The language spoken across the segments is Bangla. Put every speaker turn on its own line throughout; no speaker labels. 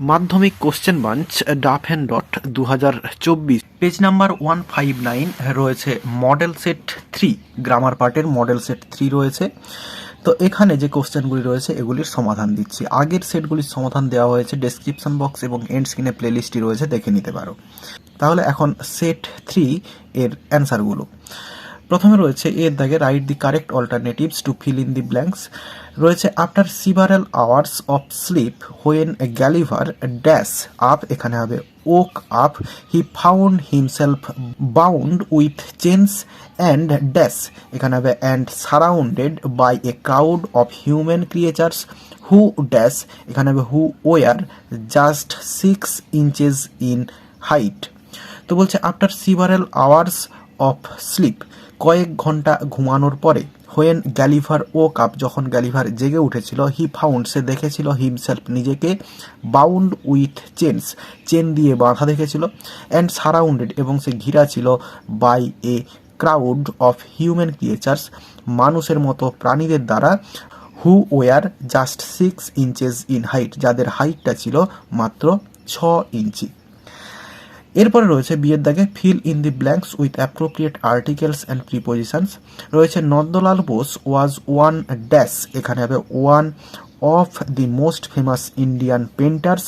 মাধ্যমিক কোশ্চেন বাঞ্চ ডাফ অ্যান্ড ডট 2024 পেজ নাম্বার 159 রয়েছে মডেল সেট 3 গ্রামার পার্টের মডেল সেট 3 রয়েছে। তো এখানে যে কোশ্চেনগুলি রয়েছে এগুলির সমাধান দিচ্ছি। আগের সেটগুলির সমাধান দেওয়া হয়েছে, ডেসক্রিপশন বক্স এবং এন্ড স্ক্রিনে প্লেলিস্টটি রয়েছে, দেখে নিতে পারো। তাহলে এখন সেট 3 এর অ্যান্সারগুলো। প্রথমে রয়েছে এর দাগে write the correct alternatives to fill in the blanks. রয়েছে after several hours of sleep when Gulliver dash up, এখানে হবে woke up, he found himself bound with chains and dash, এখানে হবে and surrounded by a crowd of human creatures who dash, এখানে হবে who were just 6 inches in height. তো বলছে after several hours of sleep, কয়েক ঘন্টা ঘুমানোর পরে, হোয়েন গ্যালিভার ও কাপ, যখন গ্যালিভার জেগে উঠেছিল, হি ফাউন্ড, সে দেখেছিল, হিমসেলফ, নিজেকে, বাউন্ড উইথ চেনস, চেন দিয়ে বাঁধা দেখেছিল, অ্যান্ড সারাউন্ডেড, এবং সে ঘিরা ছিল, by a crowd of human creatures, মানুষের মতো প্রাণীদের দ্বারা, who were just 6 inches in height, যাদের হাইটটা ছিল মাত্র 6 ইঞ্চি। এরপরে রয়েছে বিয়ের দাগে fill in the blanks with appropriate articles and prepositions. রয়েছে Nandalal Bose was one dash, এখানে হবে one of the most famous Indian painters,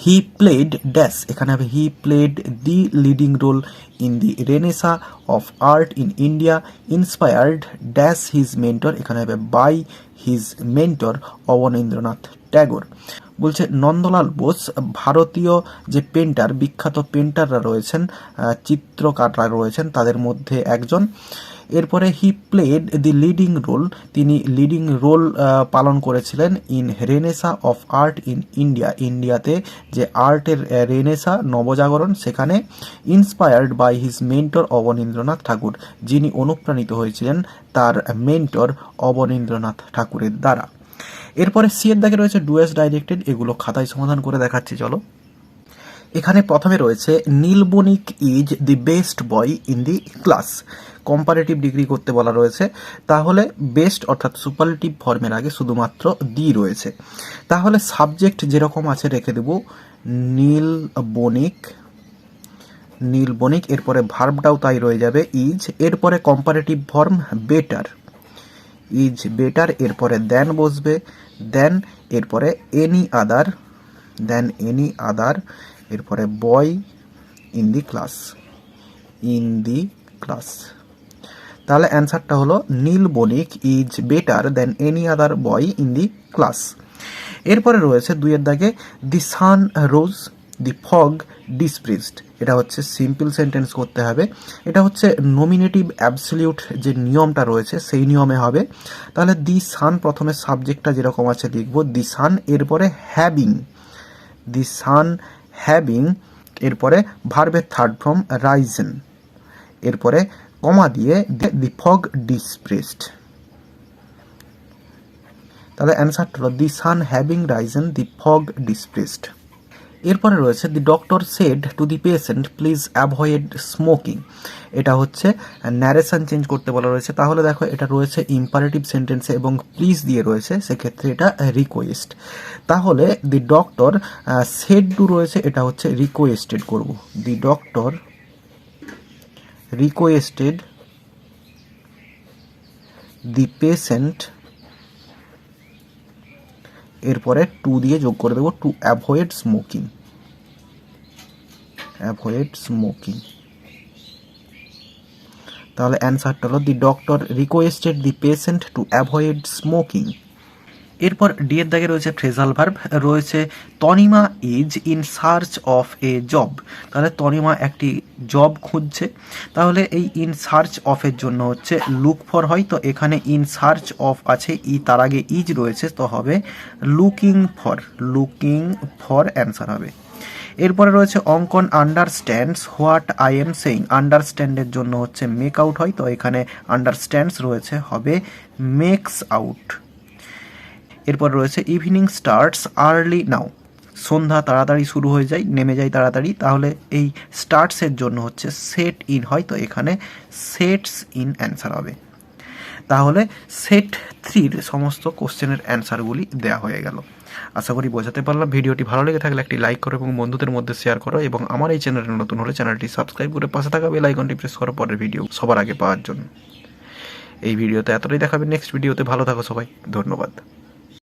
he played dash, এখানে হবে he played the leading role in the renaissance of art in India, inspired dash his mentor, এখানে হবে by his mentor Abanindranath Tagore. বলছে নন্দলাল বোস ভারতীয় যে পেন্টার, বিখ্যাত পেন্টাররা রয়েছেন, চিত্রকাররা রয়েছেন, তাদের মধ্যে একজন। এরপরে he played the leading role, তিনি লিডিং রোল পালন করেছিলেন in renaissance of art in India, ইন্ডিয়াতে যে আর্টের রেনেসা নবজাগরণ, সেখানে। Inspired by his mentor Abanindranath Thakur, যিনি অনুপ্রাণিত হয়েছিলেন তার মেন্টর অবনীন্দ্রনাথ ঠাকুরের দ্বারা। এরপরে সি এর দাগে রয়েছে ডু অ্যাজ ডাইরেক্টেড, এগুলো খাতায় সমাধান করে দেখাচ্ছি, চলো। এখানে প্রথমে রয়েছে Nilbanik is the best boy in the class, comparative degree করতে বলা রয়েছে। তাহলে বেস্ট অর্থাৎ সুপারলেটিভ ফর্মের আগে শুধুমাত্র দি রয়েছে, তাহলে সাবজেক্ট যেরকম আছে রেখে দেব নীলবণিক, নীলবণিক। এরপরে ভার্বটাও তাই রয়ে যাবে ইজ, এরপরে comparative form better, is better, এরপরে দেন বসবে, দেন, এরপরে এনি আদার, দেন এনি আদার, এরপরে boy in the class, in the class. তাহলে অ্যান্সারটা হলো Nilbanik is better than any other boy in the class. এরপরে রয়েছে দুইয়ের দাগে দি সান রোজ, দি ফগ ডিসপ্রিজড, এটা হচ্ছে সিম্পল সেন্টেন্স করতে হবে, এটা হচ্ছে নমিনেটিভ অ্যাবসলিউট যে নিয়মটা রয়েছে সেই নিয়মে হবে। তাহলে দি সান, প্রথমে সাবজেক্টটা যেরকম আছে লিখব দি সান, এরপরে হ্যাভিং, দি সান হ্যাভিং, এরপরে ভার্বের থার্ড ফর্ম রাইজেন, এরপরে কমা দিয়ে দি ফগ ডিসপ্রেসড। তাহলে অ্যান্সারটা হলো দি সান হ্যাভিং রাইজেন দি ফগ ডিসপ্রেসড। এরপরে রয়েছে the doctor said to the patient please avoid smoking, এটা হচ্ছে ন্যারেশন চেঞ্জ করতে বলা রয়েছে। তাহলে দেখো এটা রয়েছে ইম্পারেটিভ সেন্টেন্সে এবং প্লিজ দিয়ে রয়েছে, সেক্ষেত্রে এটা রিকোয়েস্ট। তাহলে দি ডক্টর সেড টু রয়েছে, এটা হচ্ছে রিকোয়েস্টেড করব, the doctor requested the patient, এরপরে টু দিয়ে যোগ করে দেবো to avoid smoking, avoid smoking. তাহলে অ্যান্সারটা হলো the doctor requested the patient to avoid smoking. এরপর ডি এর দাগে রয়েছে ফ্রেজাল ভার্ব, রয়েছে Tanima is in search of A job, তাহলে তনিমা একটি জব খুঁজছে। তাহলে এই ইন সার্চ অফের জন্য হচ্ছে লুক ফর হয়, তো এখানে ইন সার্চ অফ আছে, ই তার আগে ইজ রয়েছে, তো হবে looking for, looking for answer হবে। এরপরে রয়েছে Ankan understands what I am saying, আন্ডারস্ট্যান্ডের জন্য হচ্ছে মেক আউট হয়, তো এখানে আন্ডারস্ট্যান্ডস রয়েছে, হবে মেক্স আউট। এরপর রয়েছে ইভিনিং স্টার্টস আর্লি নাও, সন্ধ্যা তাড়াতাড়ি শুরু হয়ে যায়, নেমে যায় তাড়াতাড়ি, তাহলে এই স্টার্টসের জন্য হচ্ছে সেট ইন হয়, তো এখানে সেটস ইন অ্যান্সার হবে। তাহলে সেট 3-র সমস্ত কোশ্চেনের অ্যান্সারগুলি দেওয়া হয়ে গেল। আশা করি বোঝাতে পারলাম। ভিডিওটি ভালো লেগে থাকলে একটি লাইক করো এবং বন্ধুদের মধ্যে শেয়ার করো, এবং আমার এই চ্যানেলে নতুন হলে চ্যানেলটি সাবস্ক্রাইব করে পাশে থাকা বেল আইকনটি প্রেস করো পরের ভিডিও সবার আগে পাওয়ার জন্য। এই ভিডিওতে এতটাই দেখাবে, নেক্সট ভিডিওতে ভালো থাকো সবাই, ধন্যবাদ।